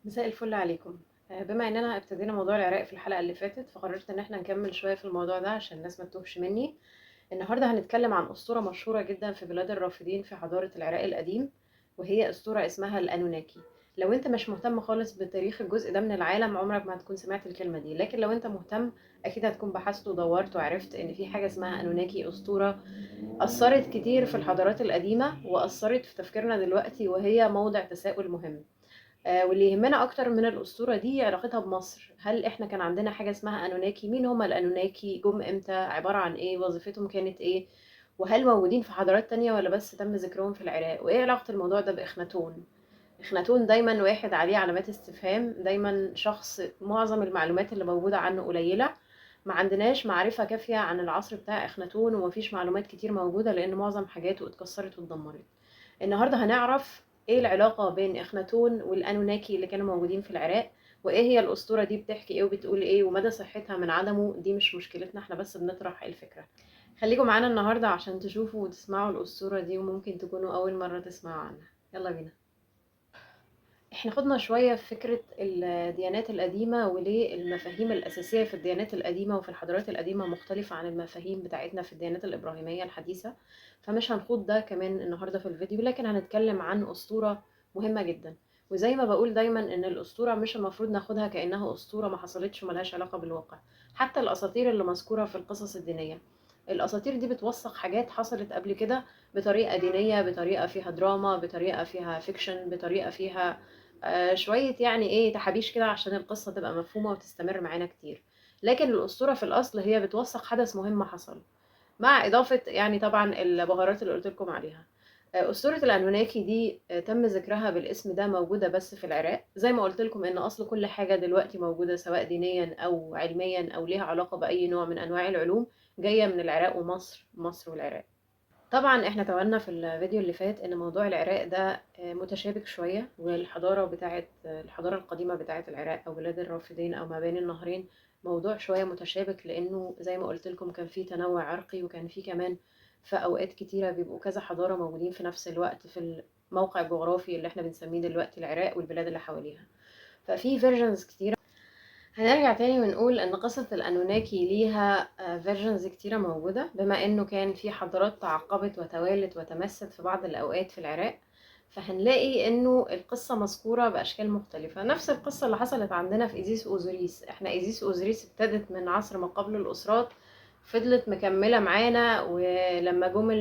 مساء الفل عليكم. بما اننا ابتدينا موضوع العراق في الحلقة اللي فاتت، فقررت ان احنا نكمل شوية في الموضوع ده عشان الناس ما تتوهش مني. النهاردة هنتكلم عن أسطورة مشهورة جدا في بلاد الرافدين في حضارة العراق القديم، وهي أسطورة اسمها الأنوناكي. لو انت مش مهتم خالص بتاريخ الجزء ده من العالم عمرك ما هتكون سمعت الكلمة دي، لكن لو انت مهتم اكيد هتكون بحثت ودورت وعرفت ان في حاجة اسمها أنوناكي، أسطورة أثرت كتير في الحضارات القديمة وأثرت في تفكيرنا دلوقتي، وهي موضع تساؤل مهم. واللي يهمنا اكتر من الاسطوره دي علاقتها بمصر. هل احنا كان عندنا حاجه اسمها انوناكي؟ مين هم الانوناكي؟ جم امتى؟ عباره عن ايه؟ وظيفتهم كانت ايه؟ وهل موجودين في حضارات تانية ولا بس تم ذكرهم في العراق؟ وايه علاقه الموضوع ده باخناتون؟ اخناتون دايما واحد عليه علامات استفهام، دايما شخص معظم المعلومات اللي موجوده عنه قليله. ما عندناش معرفه كافيه عن العصر بتاع اخناتون، ومفيش معلومات كتير موجوده لان معظم حاجاته اتكسرت واتدمرت. النهارده هنعرف ايه العلاقة بين اخناتون والانوناكي اللي كانوا موجودين في العراق، وايه هي الاسطورة دي بتحكي ايه وبتقول ايه، ومدى صحتها من عدمه. دي مش مشكلتنا، احنا بس بنطرح الفكرة. خليكم معانا النهاردة عشان تشوفوا وتسمعوا الاسطورة دي، وممكن تكونوا اول مرة تسمعوا عنها. يلا بينا. احنا خدنا شوية في فكرة الديانات القديمة، وليه المفاهيم الأساسية في الديانات القديمة وفي الحضارات القديمة مختلفة عن المفاهيم بتاعتنا في الديانات الإبراهيمية الحديثة. فمش هنخوض ده كمان النهاردة في الفيديو، لكن هنتكلم عن أسطورة مهمة جدا. وزي ما بقول دايما ان الأسطورة مش المفروض ناخدها كأنها أسطورة ما حصلتش وملهاش علاقة بالواقع. حتى الأساطير اللي مذكورة في القصص الدينية، الأساطير دي بتوثق حاجات حصلت قبل كده بطريقة دينية، بطريقة فيها دراما، بطريقة فيها فيكشن، بطريقة فيها شوية يعني ايه تحابيش كده عشان القصة تبقى مفهومة وتستمر معانا كتير. لكن الأسطورة في الأصل هي بتوثق حدث مهم حصل، مع إضافة يعني طبعا البهارات اللي قلت لكم عليها. أسطورة الأنوناكي دي تم ذكرها بالاسم ده موجودة بس في العراق. زي ما قلت لكم إن أصل كل حاجة دلوقتي موجودة سواء دينيا أو علميا أو ليها علاقة بأي نوع من أنواع العلوم جاية من العراق ومصر، مصر والعراق. طبعا احنا تابعنا في الفيديو اللي فات ان موضوع العراق ده متشابك شوية، والحضارة بتاعت الحضارة القديمة بتاعت العراق او بلاد الرافدين او ما بين النهرين موضوع شوية متشابك، لانه زي ما قلت لكم كان في تنوع عرقي، وكان في كمان في اوقات كتيرة بيبقوا كذا حضارة موجودين في نفس الوقت في الموقع الجغرافي اللي احنا بنسميه دلوقتي العراق والبلاد اللي حواليها. ففي فيرجنز كتير. هنرجع تاني ونقول ان قصة الانوناكي ليها فيرجنز كتيرة موجودة، بما انه كان في حضارات تعقبت وتوالت وتمست في بعض الاوقات في العراق. فهنلاقي انه القصة مذكورة باشكال مختلفة. نفس القصة اللي حصلت عندنا في ايزيس اوزوريس. احنا ايزيس اوزوريس ابتدت من عصر ما قبل الاسرات، فضلت مكملة معانا، ولما جم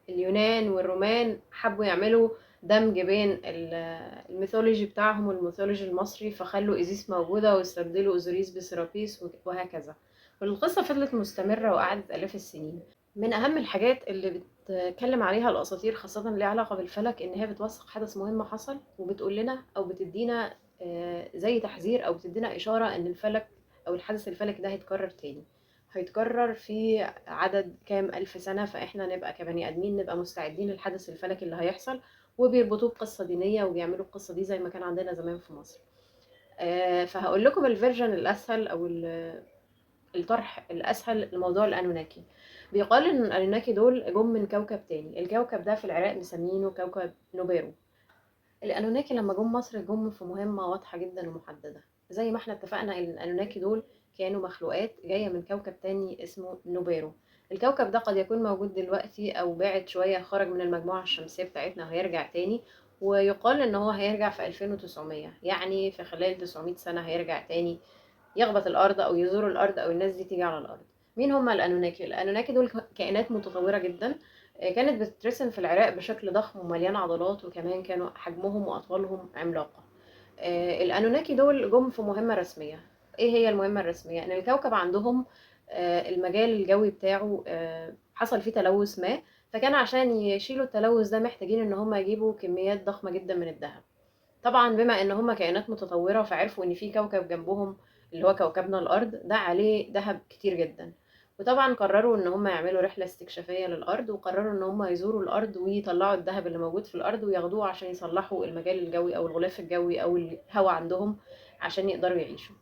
اليونان والرومان حبوا يعملوا دمج بين الميثولوجي بتاعهم والميثولوجي المصري، فخلوا إيزيس موجودة واستبدلوا أوزوريس بسيرابيس وهكذا. والقصة فضلت مستمرة وقعدت آلاف السنين. من أهم الحاجات اللي بتتكلم عليها الأساطير خاصة اللي علاقة بالفلك إن هي بتوثق حدث مهم حصل، وبتقول لنا أو بتدينا زي تحذير أو بتدينا إشارة إن الفلك أو الحدث الفلكي ده هيتكرر تاني، هيتكرر في عدد كام ألف سنة. فإحنا نبقى كبني آدمين نبقى مستعدين للحدث الفلكي اللي هيحصل، وبيربطوه بقصة دينية وبيعملوا القصة دي زي ما كان عندنا زمان في مصر. فهقول لكم الفيرجن الأسهل أو الطرح الأسهل لموضوع الأنوناكي. بيقال إن الأنوناكي دول جم من كوكب تاني. الكوكب ده في العراق مسمينه كوكب نوبيرو. الأنوناكي لما جم مصر جم في مهمة واضحة جدا ومحددة. زي ما احنا اتفقنا ان الأنوناكي دول كانوا مخلوقات جاية من كوكب تاني اسمه نوبيرو. الكوكب ده قد يكون موجود دلوقتي او بعد شوية، خرج من المجموعة الشمسية بتاعتنا وهيرجع تاني. ويقال ان هو هيرجع في 2900، يعني في خلال 900 سنة هيرجع تاني يخبط الارض او يزور الارض او الناس دي تيجي على الارض. مين هم الانوناكي؟ الانوناكي دول كائنات متطوره جدا، كانت بتترسم في العراق بشكل ضخم ومليان عضلات، وكمان كانوا حجمهم واطوالهم عملاقه. الانوناكي دول جم في مهمه رسميه. ايه هي المهمه الرسميه؟ ان الكوكب عندهم المجال الجوي بتاعه حصل فيه تلوث ما، فكان عشان يشيلوا التلوث ده محتاجين ان هم يجيبوا كميات ضخمه جدا من الذهب. طبعا بما ان هم كائنات متطورة فعرفوا ان في كوكب جنبهم اللي هو كوكبنا الارض ده عليه ذهب كتير جدا. وطبعا قرروا ان هم يعملوا رحلة استكشافية للارض، وقرروا ان هم يزوروا الارض ويطلعوا الذهب اللي موجود في الارض وياخدوه عشان يصلحوا المجال الجوي او الغلاف الجوي او الهواء عندهم عشان يقدروا يعيشوا.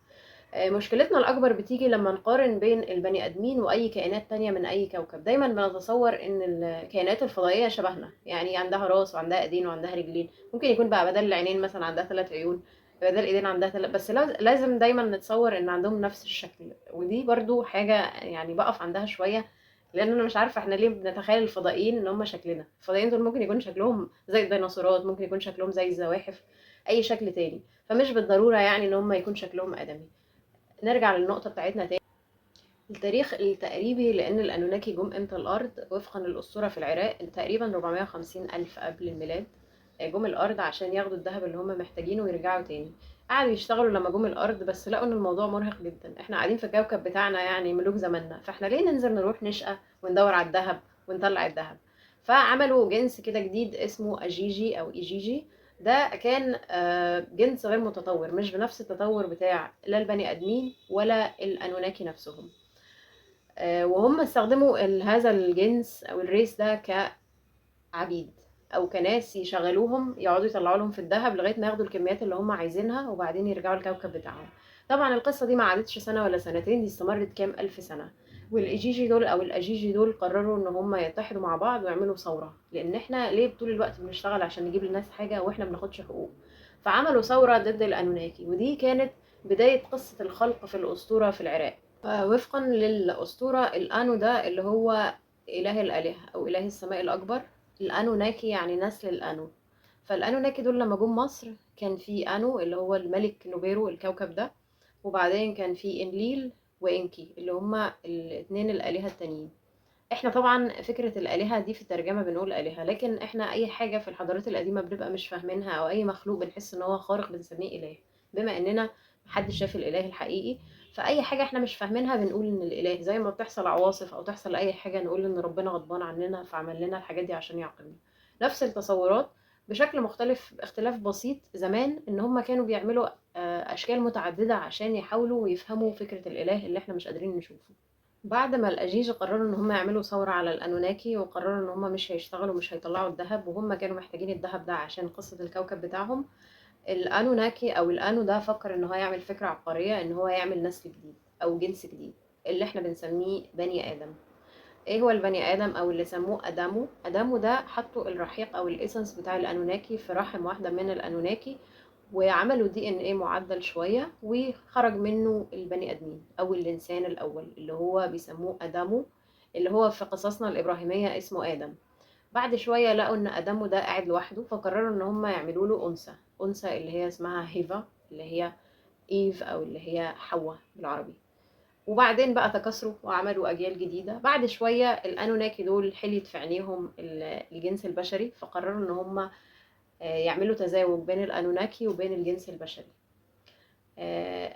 مشكلتنا الأكبر بتيجي لما نقارن بين البني آدمين وأي كائنات تانية من أي كوكب. دايما بنتصور إن الكائنات الفضائية شبهنا، يعني عندها راس وعندها إيدين وعندها رجلين، ممكن يكون بقى بدل العينين مثلا عندها 3 عيون. يبقى ده الايدين عندها بس لازم دايما نتصور ان عندهم نفس الشكل، ودي برضو حاجة يعني بقف عندها شوية. لان انا مش عارفة احنا ليه بنتخيل الفضائيين ان هم شكلنا. الفضائيين دول ممكن يكون شكلهم زي الديناصورات، ممكن يكون شكلهم زي الزواحف، اي شكل تاني. فمش بالضرورة يعني ان هم يكون شكلهم ادمي. نرجع للنقطة بتاعتنا تاني. التاريخ التقريبي لأن الأنوناكي جم إمتى الأرض وفقا للأسطورة في العراق تقريبا 450 ألف قبل الميلاد. جم الأرض عشان ياخدوا الذهب اللي هم محتاجينه ويرجعوا تاني. قعدوا يشتغلوا لما جم الأرض، بس لقوا إن الموضوع مرهق جدا. إحنا قاعدين في الكوكب بتاعنا يعني ملوك زماننا، فإحنا ليه ننزل نروح نشقى وندور على الذهب ونطلع الذهب؟ فعملوا جنس كده جديد اسمه أجيجي أو إيجيجي. ده كان جنس غير متطور، مش بنفس التطور بتاع لا البني آدمين ولا الأنوناكي نفسهم. وهم استخدموا هذا الجنس او الريس ده كعبيد او كناس يشغلوهم، يقعدوا يطلعوا لهم في الذهب لغايه ما ياخدوا الكميات اللي هم عايزينها وبعدين يرجعوا الكوكب بتاعهم. طبعا القصه دي ما عادتش سنه ولا سنتين، دي استمرت كام الف سنه. والايجيجي دول او الاجيجي دول قرروا ان هم يتحدوا مع بعض ويعملوا ثوره، لان احنا ليه طول الوقت بنشتغل عشان نجيب للناس حاجه واحنا ما بناخدش حقوق؟ فعملوا ثوره ضد الانوناكي، ودي كانت بدايه قصه الخلق في الاسطوره في العراق. وفقا للأسطورة الأنو ده اللي هو إله الآلهة أو إله السماء الأكبر. الأنوناكي يعني نسل الأنو. فالأنوناكي دول لما جم مصر كان في أنو اللي هو الملك نوبيرو الكوكب ده، وبعدين كان في إنليل وإنكي اللي هما الاتنين الآلهة التانيين. احنا طبعا فكرة الآلهة دي في الترجمة بنقول آلهة، لكن احنا أي حاجة في الحضارات القديمة بنبقى مش فاهمينها، أو أي مخلوق بنحس إن هو خارق بنسميه إله، بما إننا محدش شاف الإله الحقيقي. فأي حاجة احنا مش فاهمينها بنقول إن الإله، زي ما بتحصل عواصف أو تحصل أي حاجة نقول إن ربنا غضبان عننا فعمل لنا الحاجات دي عشان يعاقبنا. نفس التصورات بشكل مختلف، اختلاف بسيط. زمان إن هم كانوا بيعملوا أشكال متعددة عشان يحاولوا يفهموا فكرة الإله اللي احنا مش قادرين نشوفه. بعد ما الأجيج قرروا إن هم يعملوا ثورة على الأنوناكي، وقرروا إن هم مش هيشتغلوا مش هيطلعوا الذهب، وهم كانوا محتاجين الذهب ده عشان قصة الكوكب بتاعهم. الأنوناكي أو الأنو ده فكر إن هو يعمل فكرة عبقرية، إن هو يعمل نسل جديد أو جنس جديد اللي إحنا بنسميه بني آدم. إيه هو البني آدم أو اللي سموه أدامو؟ أدامو ده حطوا الرحيق أو الإيسنس بتاع الأنوناكي في رحم واحدة من الأنوناكي، وعملوا دي ان ايه معدل شوية، وخرج منه البني ادمين او الانسان الاول اللي هو بيسموه ادمو، اللي هو في قصصنا الابراهيمية اسمه ادم. بعد شوية لقوا ان ادمو ده قاعد لوحده، فقرروا ان هم يعملوا له انثى اللي هي اسمها هيفا، اللي هي ايف او اللي هي حواء بالعربي. وبعدين بقى تكاثروا وعملوا اجيال جديدة. بعد شوية الانوناكي دول حليت في عينيهم الجنس البشري، فقرروا ان هم يعملوا تزاوج بين الأنوناكي وبين الجنس البشري.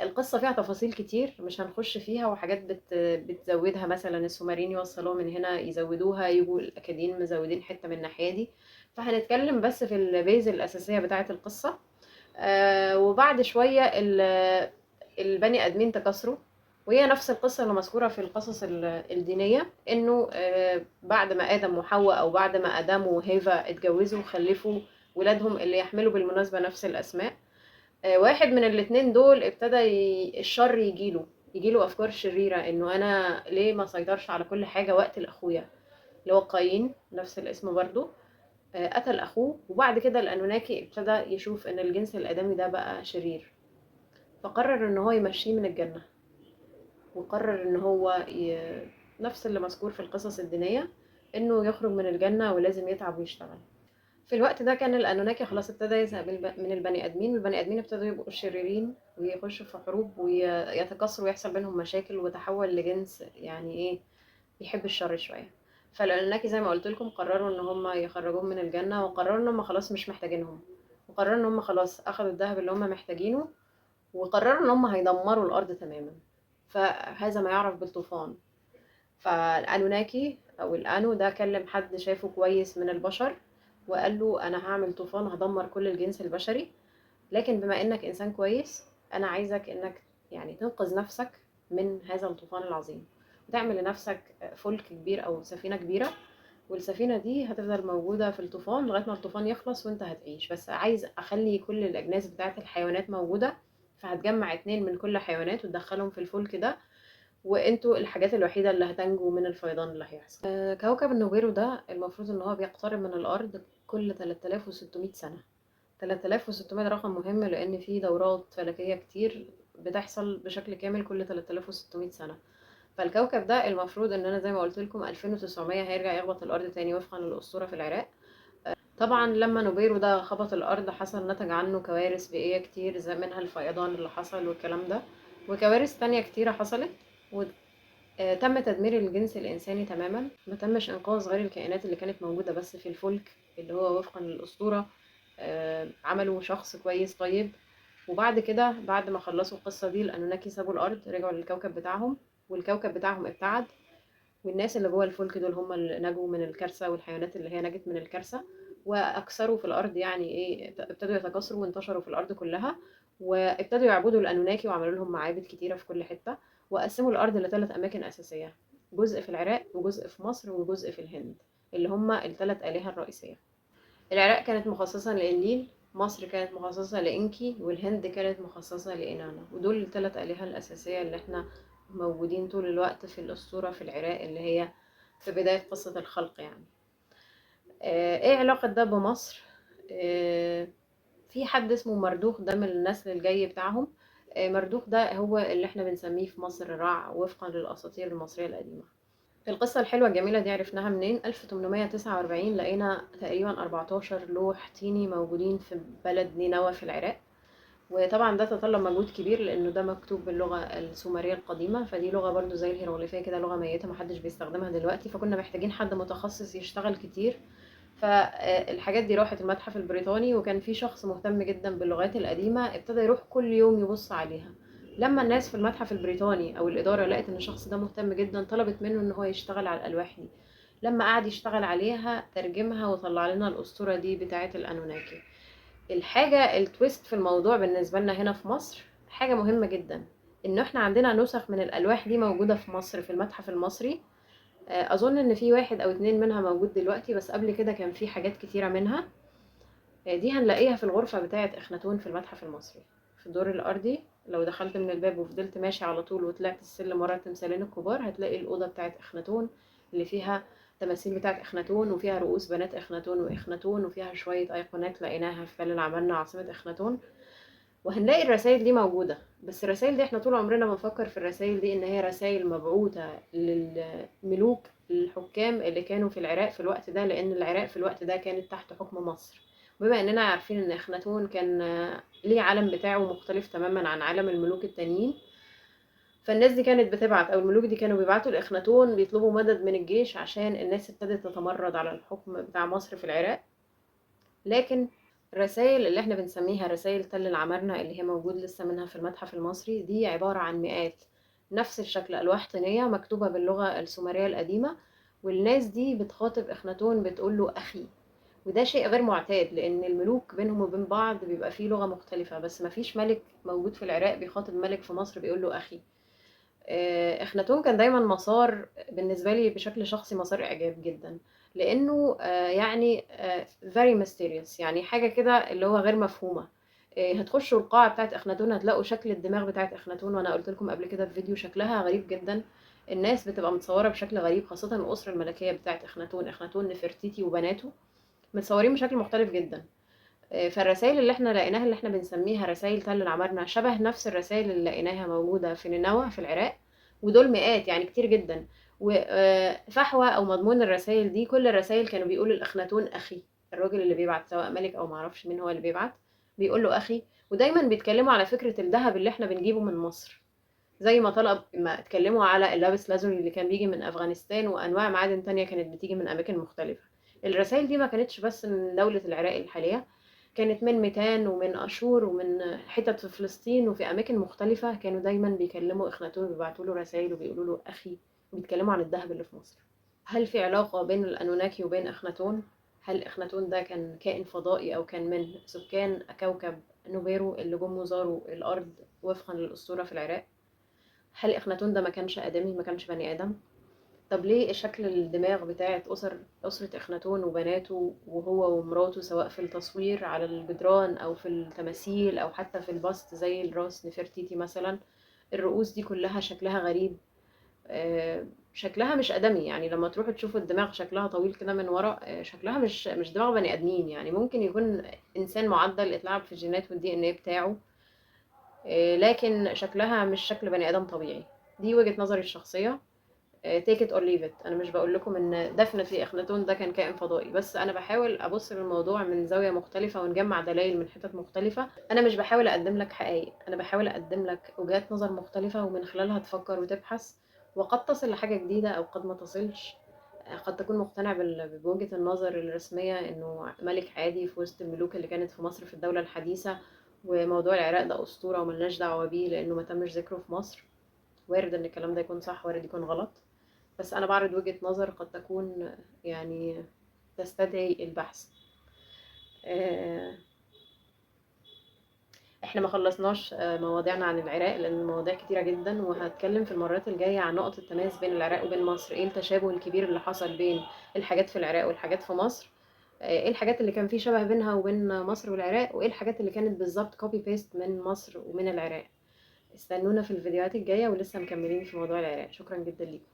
القصة فيها تفاصيل كتير مش هنخش فيها، وحاجات بتزودها، مثلا السومريين يوصلوها من هنا يزودوها، يجوا الأكاديين مزودين حتة من الناحية دي. فهنتكلم بس في البيز الأساسية بتاعة القصة. وبعد شوية البني آدمين تكاثروا، وهي نفس القصة اللي مذكورة في القصص الدينية، إنه بعد ما آدم وحواء أو بعد ما آدم وهيفا اتجوزوا وخلفوا ولادهم اللي يحملوا بالمناسبة نفس الأسماء، واحد من الاتنين دول ابتدى الشر يجيله أفكار شريرة، إنه أنا ليه ما سيطرش على كل حاجة وأقتل أخويا اللي هو قايين نفس الاسم برضو. قتل أخوه، وبعد كده الأنوناكي ابتدى يشوف إن الجنس الآدمي ده بقى شرير، فقرر إن هو يمشيه من الجنة، وقرر إن هو نفس اللي مذكور في القصص الدينية، إنه يخرج من الجنة ولازم يتعب ويشتغل. في الوقت ده كان الأنوناكي خلاص ابتدى يزهق من البني آدمين، والبني آدمين ابتدوا يبقوا شريرين ويخشوا في حروب ويتكاثروا ويحصل بينهم مشاكل، وتحول لجنس يعني إيه، بيحب الشر شوية. فالأنوناكي زي ما قلت لكم قرروا إن هم يخرجوهم من الجنة، وقرروا إن هم خلاص مش محتاجينهم، وقرروا إن هم خلاص أخدوا الذهب اللي هم محتاجينه، وقرروا إن هم هيدمروا الأرض تماما. فهذا ما يعرف بالطوفان. فالأنوناكي أو الأنو ده كلم حد شافه كويس من البشر، وقال له أنا هعمل طوفان هدمر كل الجنس البشري، لكن بما إنك إنسان كويس أنا عايزك إنك يعني تنقذ نفسك من هذا الطوفان العظيم، وتعمل لنفسك فلك كبير أو سفينة كبيرة، والسفينة دي هتفضل موجودة في الطوفان لغاية ما الطوفان يخلص وانت هتعيش. بس عايز أخلي كل الأجناس بتاعت الحيوانات موجودة، فهتجمع 2 من كل حيوانات وتدخلهم في الفلك ده، وانتوا الحاجات الوحيدة اللي هتنجوا من الفيضان اللي هيحصل. كوكب النوبيرو ده المفروض ان هو بيقترب من الارض كل 3600 سنة. 3600 ده رقم مهم لأن في دورات فلكية كتير بتحصل بشكل كامل كل 3600 سنة. فالكوكب ده المفروض ان انا زي ما قلت لكم 2900 هيرجع يخبط الارض تاني وفقا للاسطوره في العراق. طبعا لما نوبيرو ده خبط الارض حصل نتج عنه كوارث بيئيه كتير زي منها الفيضان اللي حصل والكلام ده، وكوارث تانية كتيره حصلت. وتم تدمير الجنس الانساني تماما، ما تمش انقاذ غير الكائنات اللي كانت موجوده بس في الفلك اللي هو وفقا للاسطوره. عملوا شخص كويس طيب. وبعد كده بعد ما خلصوا القصه دي الانوناكي سابوا الارض رجعوا للكوكب بتاعهم، والكوكب بتاعهم ابتعد. والناس اللي جوه الفلك دول هم اللي نجوا من الكارثة، والحيوانات اللي هي نجت من الكارثة وأكثروا في الأرض، يعني إيه، ابتدوا يتكاثروا وانتشروا في الأرض كلها. وابتدوا يعبدوا الأنوناكي وعملوا لهم معابد كتيرة في كل حتة. وقسموا الأرض لثلاث أماكن أساسية: جزء في العراق وجزء في مصر وجزء في الهند، اللي هم الثلاث آلهة الرئيسية. العراق كانت مخصصة لإنليل، مصر كانت مخصصة لإنكي، والهند كانت مخصصة لإنانا. ودول الثلاث آلهة الأساسية اللي احنا موجودين طول الوقت في الأسطورة في العراق اللي هي في بداية قصة الخلق يعني. ايه علاقة ده بمصر؟ في حد اسمه مردوخ ده من النسل الجاي بتاعهم. مردوخ ده هو اللي احنا بنسميه في مصر رع وفقا للأساطير المصرية القديمة. القصة الحلوة الجميلة دي عرفناها منين؟ 1849 لقينا تقريبا 14 لوح طيني موجودين في بلد نينوى في العراق. وطبعا ده تطلب مجهود كبير لانه ده مكتوب باللغة السومرية القديمة، فدي لغة برضو زي الهيروغليفية كده، لغة ميتة محدش بيستخدمها دلوقتي، فكنا محتاجين حد متخصص يشتغل كتير. فالحاجات دي راحت المتحف البريطاني، وكان في شخص مهتم جدا باللغات القديمة ابتدى يروح كل يوم يبص عليها. لما الناس في المتحف البريطاني او الاداره لقت ان الشخص ده مهتم جدا طلبت منه ان هو يشتغل على الالواح دي. لما قعد يشتغل عليها ترجمها وطلع لنا الاسطوره دي بتاعه الانوناكي. الحاجه التويست في الموضوع بالنسبه لنا هنا في مصر حاجه مهمه جدا، ان احنا عندنا نسخ من الالواح دي موجوده في مصر في المتحف المصري. اظن ان في واحد او اتنين منها موجود دلوقتي، بس قبل كده كان في حاجات كتيره منها. دي هنلاقيها في الغرفة بتاعة إخناتون في المتحف المصري في الدور الأرضي. لو دخلت من الباب وفضلت ماشي على طول وطلعت السلم ورا التمثالين الكبار هتلاقي الأوضة بتاعة إخناتون اللي فيها تماثيل بتاعة إخناتون، وفيها رؤوس بنات إخناتون وإخناتون، وفيها شوية أيقونات لقيناها في تل العمارنة عاصمة إخناتون. وهنلاقي الرسائل دي موجودة، بس الرسائل دي احنا طول عمرنا بنفكر في الرسائل دي ان هي رسائل مبعوثة للملوك الحكام اللي كانوا في العراق في الوقت ده، لان العراق في الوقت ده كانت تحت حكم مصر. بما اننا عارفين ان اخناتون كان ليه علم بتاعه مختلف تماما عن عالم الملوك التانيين، فالناس دي كانت بتبعت او الملوك دي كانوا بيبعتوا لاخناتون بيطلبوا مدد من الجيش عشان الناس ابتدت تتمرد على الحكم بتاع مصر في العراق. لكن الرسائل اللي احنا بنسميها رسائل تل العمارنة اللي هي موجود لسه منها في المتحف المصري دي عبارة عن مئات نفس الشكل ألواح طينية مكتوبة باللغة السومرية القديمة. والناس دي بتخاطب إخناتون بتقول له أخي. وده شيء غير معتاد لأن الملوك بينهم وبين بعض بيبقى فيه لغة مختلفة، بس مفيش ملك موجود في العراق بيخاطب ملك في مصر بيقول له أخي. اخناتون كان دايما مسار بالنسبة لي بشكل شخصي مسار إعجاب جدا، لأنه يعني very mysterious، يعني حاجة كده اللي هو غير مفهومة. هتخشوا القاعة بتاعت اخناتون هتلاقوا شكل الدماغ بتاعت اخناتون، وأنا قلت لكم قبل كده في فيديو شكلها غريب جدا. الناس بتبقى متصورة بشكل غريب، خاصة الأسرة الملكية بتاعت اخناتون نفرتيتي وبناته متصورين بشكل مختلف جدا. فالرسائل اللي احنا لقيناها اللي احنا بنسميها رسائل تل العمارنة شبه نفس الرسائل اللي لقيناها موجودة في نينوى في العراق، ودول مئات يعني كتير جدا. وفحوى او مضمون الرسائل دي كل الرسائل كانوا بيقولوا الاخناتون اخي. الراجل اللي بيبعت سواء ملك او معرفش مين هو اللي بيبعت بيقول له اخي. ودايما بيتكلموا على فكرة الذهب اللي احنا بنجيبه من مصر، زي ما طلب ما اتكلموا على اللابس لازولي اللي كان بيجي من افغانستان وانواع معادن تانية كانت بتيجي من اماكن مختلفة. الرسائل دي ما كانتش بس من دولة العراق الحالية، كانت من ميتان ومن اشور ومن حتت في فلسطين وفي اماكن مختلفة. كانوا دايما بيكلموا اخناتون وبيبعتوا له رسائل وبيقولوا له اخي، وبيتكلموا عن الذهب اللي في مصر. هل في علاقة بين الانوناكي وبين اخناتون؟ هل اخناتون ده كان كائن فضائي او كان من سكان كوكب نوبيرو اللي جم وزاروا الارض وفقا للاسطورة في العراق؟ هل اخناتون ده ما كانش ادمي، ما كانش بني ادم؟ طب ليه شكل الدماغ بتاعت أسرة إخناتون وبناته وهو ومراته سواء في التصوير على الجدران أو في التماثيل أو حتى في البسط زي الراس نفرتيتي مثلا، الرؤوس دي كلها شكلها غريب. شكلها مش آدمي، يعني لما تروحوا تشوفوا الدماغ شكلها طويل كده من ورا، شكلها مش دماغ بني آدمين. يعني ممكن يكون إنسان معدل اتلعب في الجينات والدي ان ايه بتاعه، لكن شكلها مش شكل بني آدم طبيعي. دي وجهة نظري الشخصية. take it or leave it. انا مش بقول لكم ان definitely اخناتون ده كان كائن فضائي، بس انا بحاول ابص للموضوع من زاوية مختلفة ونجمع دلائل من حتت مختلفة. انا مش بحاول اقدم لك حقائق، انا بحاول اقدم لك وجهات نظر مختلفة ومن خلالها تفكر وتبحث، وقد تصل لحاجة جديدة او قد ما تصلش. قد تكون مقتنع بوجهة النظر الرسمية انه ملك عادي في وسط الملوك اللي كانت في مصر في الدولة الحديثة، وموضوع العراق ده أسطورة وملناش دعوة بيه لأنه ما تمش ذكره في مصر. وارد ان الكلام ده يكون صح، وارد يكون غلط، بس أنا بعرض وجهة نظر قد تكون يعني تستدعي البحث. آه، احنا ما خلصناش مواضيعنا عن العراق، لأن المواضيع كتيرة جدا، وهتكلم في المرات الجاية عن نقط التماس بين العراق وبين مصر. ايه التشابه الكبير اللي حصل بين الحاجات في العراق والحاجات في مصر، ايه الحاجات اللي كان في شبه بينها وبين مصر والعراق، وايه الحاجات اللي كانت بالظبط كوبي بيست من مصر ومن العراق. استنونا في الفيديوهات الجاية ولسه مكملين في موضوع العراق. شكرا جدا ليكم.